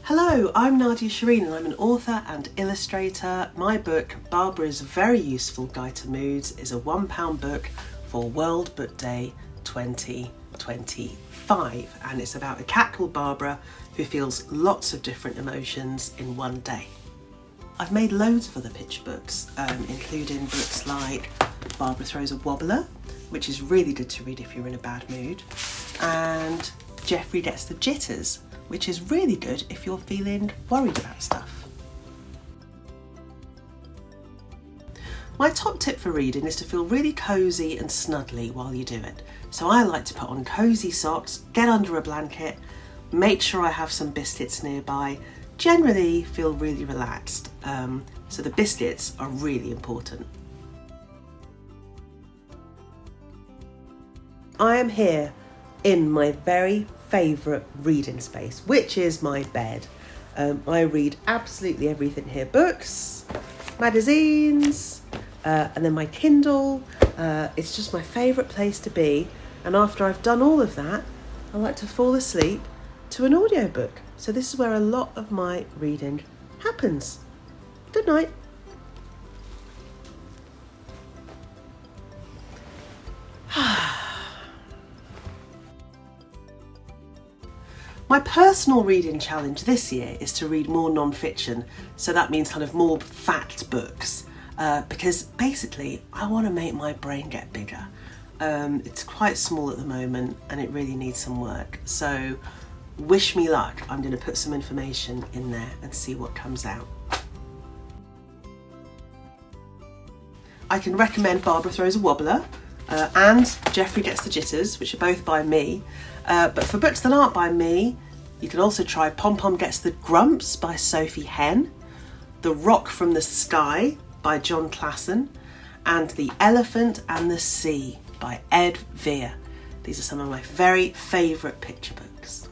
Hello, I'm Nadia Shireen and I'm an author and illustrator. My book, Barbara's Very Useful Guide to Moods, is a £1 book for World Book Day 2025, and it's about a cat called Barbara who feels lots of different emotions in one day. I've made loads of other picture books, including books like Barbara Throws a Wobbler, which is really good to read if you're in a bad mood, and Geoffrey Gets the Jitters, which is really good if you're feeling worried about stuff. My top tip for reading is to feel really cosy and snuggly while you do it. So I like to put on cosy socks, get under a blanket, make sure I have some biscuits nearby, generally feel really relaxed. So the biscuits are really important. I am here in my very favourite reading space, which is my bed. I read absolutely everything here: books, magazines, and then my Kindle. It's just my favourite place to be, and after I've done all of that, I like to fall asleep to an audiobook. So this is where a lot of my reading happens. Good night. My personal reading challenge this year is to read more non-fiction, so that means kind of more fact books, because basically I want to make my brain get bigger. It's quite small at the moment and it really needs some work, so wish me luck. I'm going to put some information in there and see what comes out. I can recommend Barbara Throws a Wobbler and Geoffrey Gets the Jitters, which are both by me. But for books that aren't by me, you can also try Pom Pom Gets the Grumps by Sophie Henn, The Rock from the Sky by John Klassen, and The Elephant and the Sea by Ed Veer. These are some of my very favourite picture books.